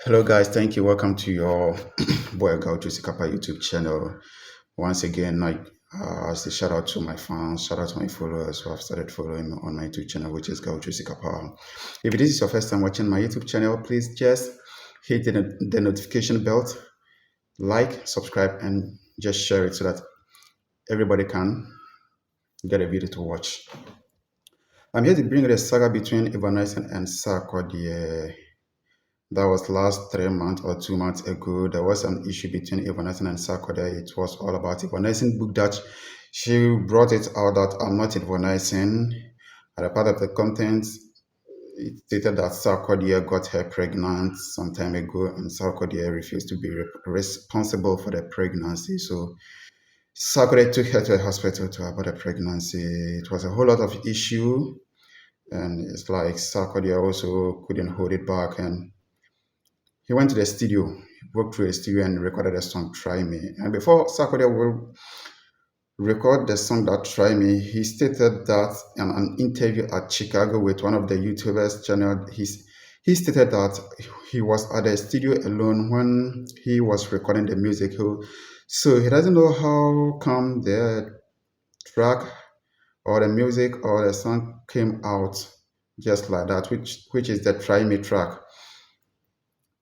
Hello, guys. Thank you. Welcome to your boy Girl Juicy Kappa YouTube channel. Once again, as a shout out to my fans, shout out to my followers who have started following me on my YouTube channel, which is Girl Juicy Kappa. If this is your first time watching my YouTube channel, please just hit the notification bell, like, subscribe, and just share it so that everybody can get a video to watch. I'm here to bring the saga between Yvonne Nelson and Sarkodie. That was last 3 months or 2 months ago. There was an issue between Yvonne Nelson and Sarkodie. It was all about Yvonne Nelson book that she brought it out that I'm not Yvonne Nelson. At a part of the content, it stated that Sarkodie got her pregnant some time ago and Sarkodie refused to be responsible for the pregnancy. So Sarkodie took her to a hospital to abort the pregnancy. It was a whole lot of issue, and it's like Sarkodie also couldn't hold it back, and he went to the studio, he walked through the studio and recorded the song Try Me. And before Sarkodie will record the song that Try Me, he stated that in an interview at Chicago with one of the YouTubers channel, he stated that he was at the studio alone when he was recording the music. So he doesn't know how come the track or the music or the song came out just like that, which is the Try Me track.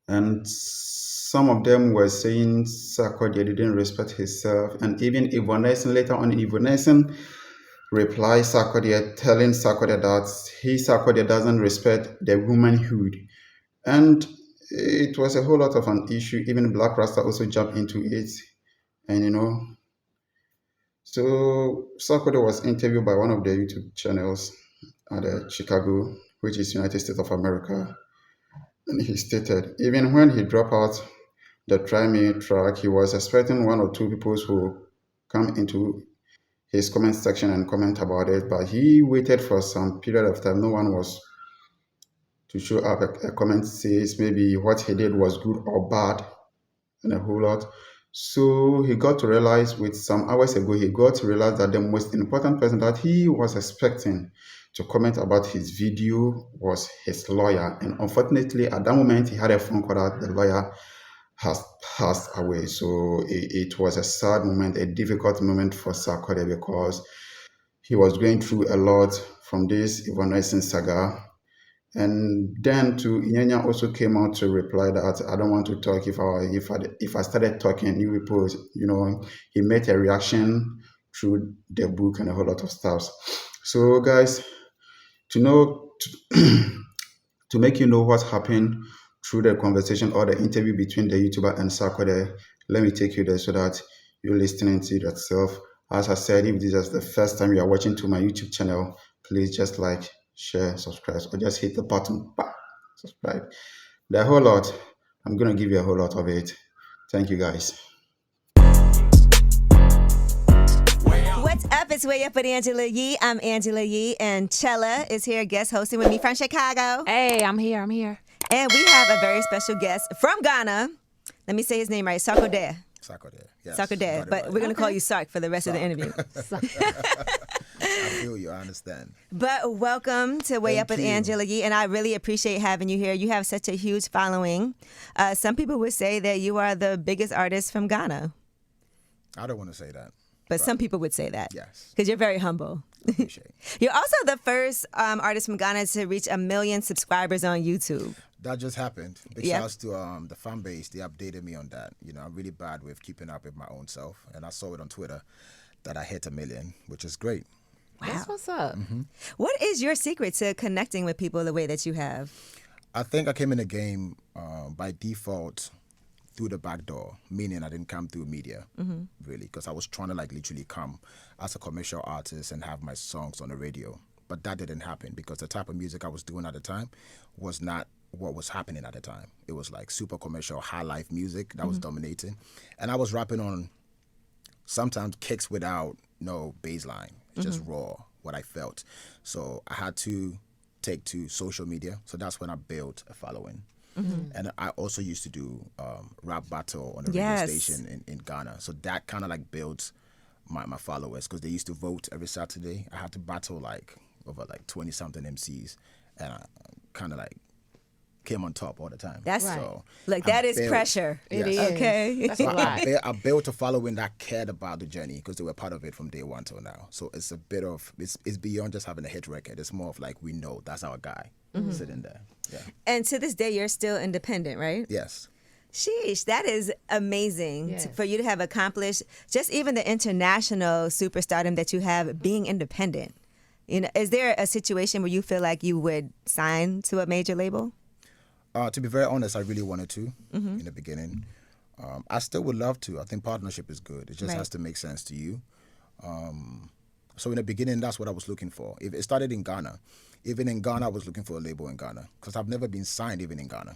And some of them were saying Sarkodie didn't respect himself. And even Yvonne Nelson, later on, Yvonne Nelson replied Sarkodie, telling Sarkodie that Sarkodie doesn't respect the womanhood. And it was a whole lot of an issue. Even Black Rasta also jumped into it. And so Sarkodie was interviewed by one of the YouTube channels at Chicago, which is United States of America. And he stated, even when he dropped out the Try Me track, he was expecting one or two people who come into his comment section and comment about it, but he waited for some period of time. No one was to show up. A comment says maybe what he did was good or bad, and a whole lot. So he got to realize with some hours ago, he got to realize that the most important person that he was expecting to comment about his video was his lawyer. And unfortunately, at that moment, he had a phone call that the lawyer has passed away. So it was a sad moment, a difficult moment for Sarkodie because he was going through a lot from this Yvonne Nelson saga. And then to Inyanya also came out to reply that I don't want to talk. If I started talking, you people, he made a reaction through the book and a whole lot of stuff. So guys, to make you know what happened through the conversation or the interview between the YouTuber and Sarkodie, let me take you there so that you're listening to it yourself. As I said, if this is the first time you are watching to my YouTube channel, please just like, share, subscribe, or just hit the button, subscribe. The whole lot, I'm going to give you a whole lot of it. Thank you, guys. What's up? It's Way Up with Angela Yee. I'm Angela Yee, and Chella is here guest hosting with me from Chicago. Hey, I'm here. And we have a very special guest from Ghana. Let me say his name right, Sarkodie. Sarkodie, yes. Sarkodie, but we're going to call you Sark for the rest of the interview. I feel you, I understand. But welcome to Way Up with Angela Yee, and I really appreciate having you here. You have such a huge following. Some people would say that you are the biggest artist from Ghana. I don't want to say that. But some people would say that. Yes. Because you're very humble. Appreciate it. You're also the first artist from Ghana to reach 1 million subscribers on YouTube. That just happened. Big shouts to the fan base. They updated me on that. I'm really bad with keeping up with my own self. And I saw it on Twitter that I hit 1 million, which is great. Wow. That's what's up. Mm-hmm. What is your secret to connecting with people the way that you have? I think I came in the game by default through the back door, meaning I didn't come through media, really, because I was trying to literally come as a commercial artist and have my songs on the radio. But that didn't happen because the type of music I was doing at the time was not what was happening at the time. It was like super commercial, high life music that was dominating. And I was rapping on sometimes kicks without no bass line, just raw, what I felt. So I had to take to social media. So that's when I built a following. And I also used to do rap battle on the radio station in Ghana. So that kind of built my followers because they used to vote every Saturday. I had to battle over 20-something MCs. And I kind of came on top all the time. That's Right. So look, I that is built- pressure. It Yes. is. Okay. That's a lot. I built a following that cared about the journey because they were part of it from day one till now. So it's a bit of it's beyond just having a hit record. It's more of like we know that's our guy sitting there. Yeah. And to this day, you're still independent, right? Yes. Sheesh, that is amazing Yes. for you to have accomplished just even the international superstardom that you have being independent. You know, is there a situation where you feel like you would sign to a major label? To be very honest, I really wanted to in the beginning. I still would love to. I think partnership is good. It just Right. has to make sense to you. So in the beginning, that's what I was looking for. If it started in Ghana, even in Ghana, I was looking for a label in Ghana because I've never been signed even in Ghana.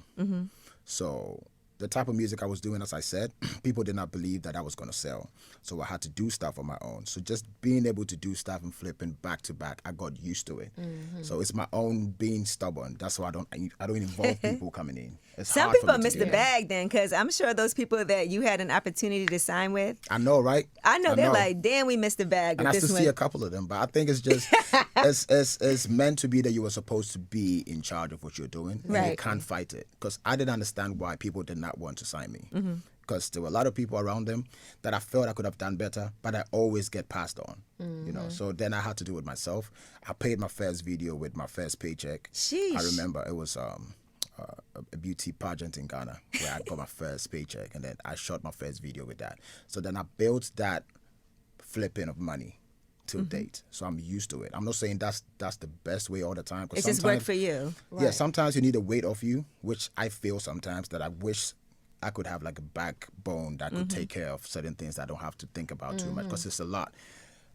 So the type of music I was doing, as I said, people did not believe that I was going to sell. So I had to do stuff on my own. So just being able to do stuff and flipping back to back, I got used to it. So it's my own being stubborn. That's why I don't involve people coming in. It's Some hard for people me to miss do the that. bag then, because I'm sure those people that you had an opportunity to sign with, I know, right? I know they're like, damn, we missed the bag And with I still this see one. a couple of them, but I think it's just it's meant to be that you were supposed to be in charge of what you're doing, and you Right. can't fight it. Because I didn't understand why people did not want to sign me. Mm-hmm. Because there were a lot of people around them that I felt I could have done better, but I always get passed on. You know, so then I had to do it myself. I paid my first video with my first paycheck. Sheesh. I remember it was a beauty pageant in Ghana where I got my first paycheck, and then I shot my first video with that. So then I built that flipping of money till date. So I'm used to it. I'm not saying that's the best way all the time. 'Cause It just worked sometimes- for you. Yeah, sometimes you need a weight off you, which I feel sometimes that I wish I could have like a backbone that could take care of certain things that I don't have to think about too much because it's a lot.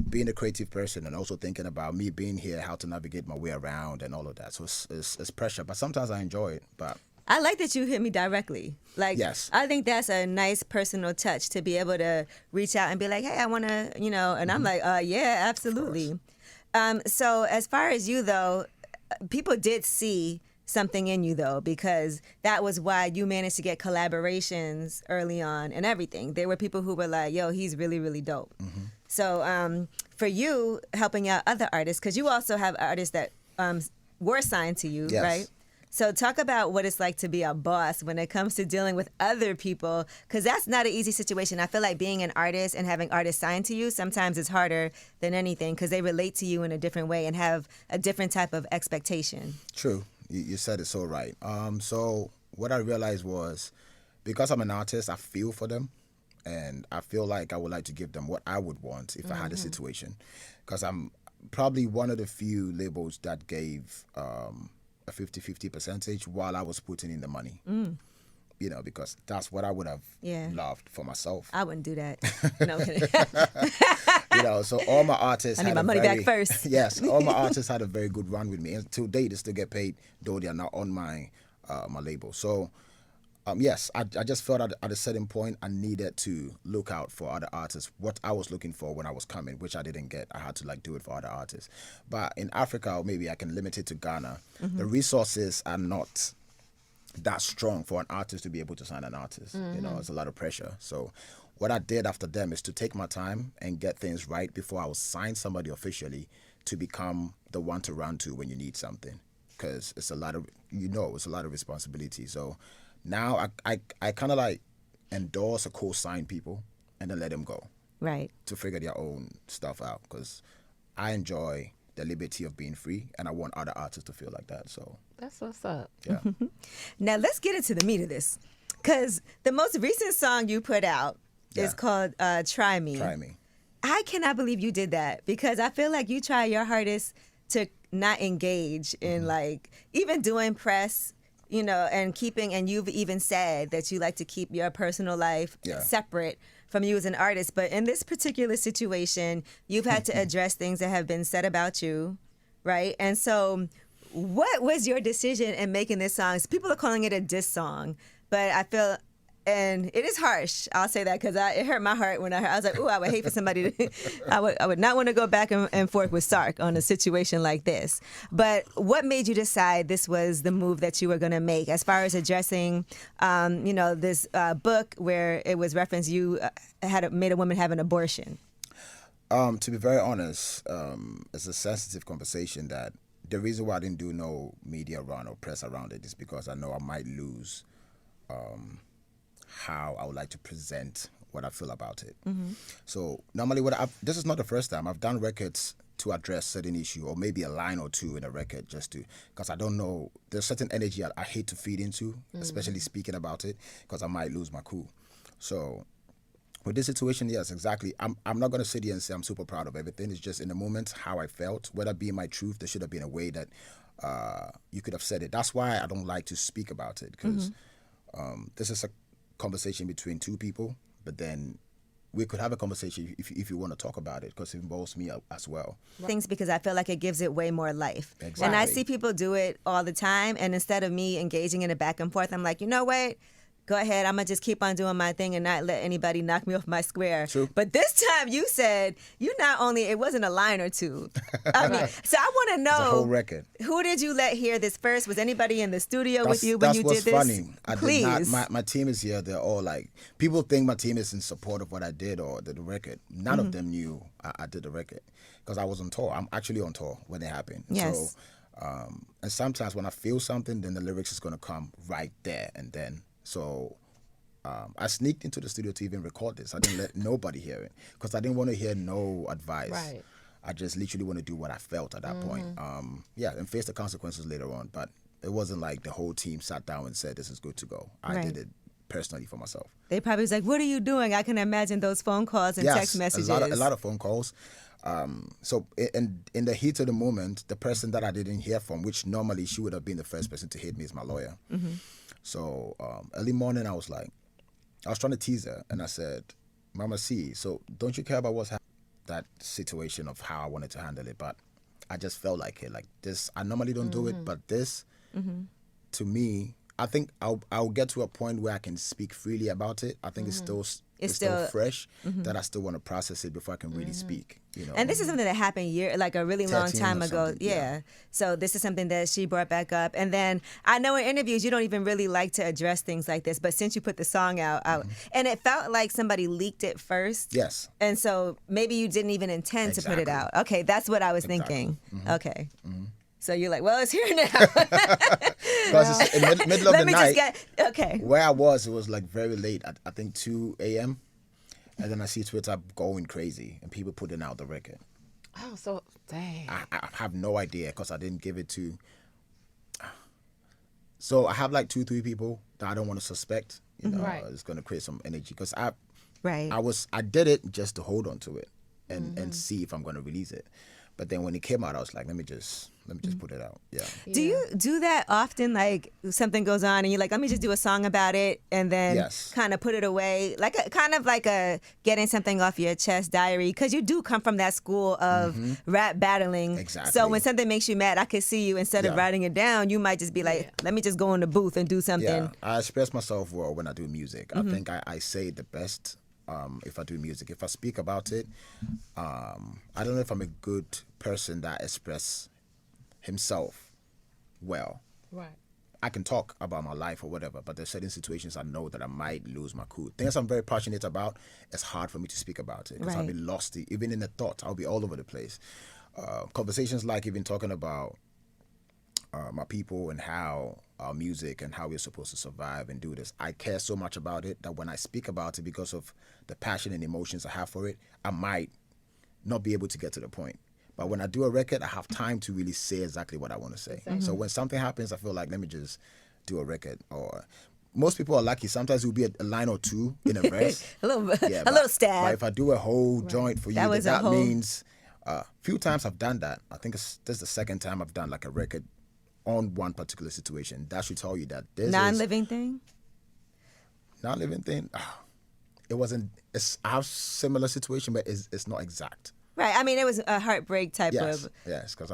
Being a creative person and also thinking about me being here, how to navigate my way around and all of that. So it's pressure, but sometimes I enjoy it. But I like that you hit me directly. Like, Yes. I think that's a nice personal touch to be able to reach out and be like, hey, I want to, you know, and I'm like, yeah, absolutely. So as far as you, though, people did see something in you, though, because that was why you managed to get collaborations early on and everything. There were people who were like, yo, he's really, really dope. So for you, helping out other artists, because you also have artists that were signed to you, Yes. right? So talk about what it's like to be a boss when it comes to dealing with other people, because that's not an easy situation. I feel like being an artist and having artists signed to you, sometimes it's harder than anything because they relate to you in a different way and have a different type of expectation. true, you said it so right. So what I realized was because I'm an artist, I feel for them. And I feel like I would like to give them what I would want if I had a situation. Because I'm probably one of the few labels that gave a 50-50 percentage while I was putting in the money. You know, because that's what I would have Yeah. loved for myself. I wouldn't do that. No, I'm kidding. You know, so all my artists I need had my a money very, back first. Yes, all my artists had a very good run with me. And till date, they still get paid, though they are not on my my label. So yes, I just felt at a certain point I needed to look out for other artists, what I was looking for when I was coming, which I didn't get. I had to like do it for other artists. But in Africa, or maybe I can limit it to Ghana, the resources are not that strong for an artist to be able to sign an artist. You know, it's a lot of pressure. So what I did after them is to take my time and get things right before I would sign somebody officially to become the one to run to when you need something. Because it's a lot of, it's a lot of responsibility. So now I kind of like endorse or co-sign people and then let them go Right. to figure their own stuff out because I enjoy the liberty of being free and I want other artists to feel like that. So That's what's up. yeah. Now let's get into the meat of this, because the most recent song you put out is Yeah. called "Try Me." Try me. I cannot believe you did that because I feel like you try your hardest to not engage in like even doing press, you know, and you've even said that you like to keep your personal life Yeah. separate from you as an artist. But in this particular situation, you've had to address things that have been said about you, right? And so what was your decision in making this song? People are calling it a diss song, but I feel, and it is harsh. I'll say that because it hurt my heart when I was like, "Ooh, I would hate for somebody to." I would not want to go back and forth with Sark on a situation like this. But what made you decide this was the move that you were going to make, as far as addressing, this book where it was referenced you made a woman have an abortion? To be very honest, it's a sensitive conversation that the reason why I didn't do no media run or press around it is because I know I might lose how I would like to present what I feel about it. So normally, this is not the first time I've done records to address certain issue, or maybe a line or two in a record, just to, because I don't know, there's certain energy I hate to feed into, especially speaking about it, because I might lose my cool. So with this situation, yes, exactly. I'm not going to sit here and say I'm super proud of everything. It's just in the moment how I felt, whether it be my truth, there should have been a way that you could have said it. That's why I don't like to speak about it, because this is a conversation between two people, but then we could have a conversation if you want to talk about it, because it involves me as well. Things, because I feel like it gives it way more life. Exactly. And I see people do it all the time, and instead of me engaging in a back and forth, I'm like, you know what? Go ahead, I'm going to just keep on doing my thing and not let anybody knock me off my square. True. But this time you said, you not only, it wasn't a line or two. I mean, so I want to know, It's a whole record. Who did you let hear this first? Was anybody in the studio with you when you did this? That's what's funny. Please. I did not, my team is here. They're all like, people think my team is in support of what I did or the record. None of them knew I did the record, because I was on tour. I'm actually on tour when it happened. Yes. So, and sometimes when I feel something, then the lyrics is going to come right there and then. So I sneaked into the studio to even record this. I didn't let nobody hear it, because I didn't want to hear no advice. Right. I just literally want to do what I felt at that point. And face the consequences later on. But it wasn't like the whole team sat down and said, this is good to go. I Right. did it personally for myself. They probably was like, what are you doing? I can imagine those phone calls and text messages. a lot of phone calls. So in the heat of the moment, the person that I didn't hear from, which normally she would have been the first person to hit me, is my lawyer. So early morning, I was trying to tease her, and I said, Mama C, so don't you care about what's happening? That situation of how I wanted to handle it, but I just felt like it. Like this, I normally don't do it, but this, to me, I think I'll get to a point where I can speak freely about it. I think it's still fresh, that I still want to process it before I can really speak. You know, And this is something that happened like a really long 13 time or ago. something, Yeah. yeah. So this is something that she brought back up. And then I know in interviews you don't even really like to address things like this, but since you put the song out, and it felt like somebody leaked it first. Yes. And so maybe you didn't even intend to put it Exactly. out. Okay, that's what I was thinking. Okay. So you're like, well, it's here now. Because it's in the middle of Let the me night. just get, okay. Where I was, it was like very late. I think 2 a.m. And then I see Twitter going crazy and people putting out the record. Oh, so dang. I have no idea, because I didn't give it to. So I have like 2-3 people that I don't want to suspect. You know, Right. it's going to create some energy, because Right. I did it just to hold on to it and see if I'm going to release it. But then when it came out, I was like, let me just put it out. Yeah. Do you do that often? Like something goes on and you're like, let me just do a song about it, and then Yes. kind of put it away, like kind of like a getting something off your chest diary, because you do come from that school of rap battling. Exactly. So when something makes you mad, I could see you, instead of Yeah. writing it down, you might just be like, let me just go in the booth and do something. Yeah, I express myself well when I do music. I think I say it the best if I do music. If I speak about it, I don't know if I'm a good person that express himself well. Right. I can talk about my life or whatever, but there's certain situations I know that I might lose my cool. Things I'm very passionate about, it's hard for me to speak about it, because I'll be Right. lost. Even in the thought, I'll be all over the place. Conversations like even talking about my people and how our music and how we're supposed to survive and do this. I care so much about it that when I speak about it, because of the passion and emotions I have for it, I might not be able to get to the point. But when I do a record, I have time to really say exactly what I want to say. So when something happens, I feel like, let me just do a record. Or most people are lucky. Sometimes it will be a line or two in a verse. a little Yeah, little stab. But if I do a whole joint for you, That was a that whole- means few times I've done that. I think this is the second time I've done like a record on one particular situation. That should tell you that this Non-living thing? non-living thing. It wasn't. I have similar situation, but it's not exact. Right. I mean, it was a heartbreak type Yes, of. yes, because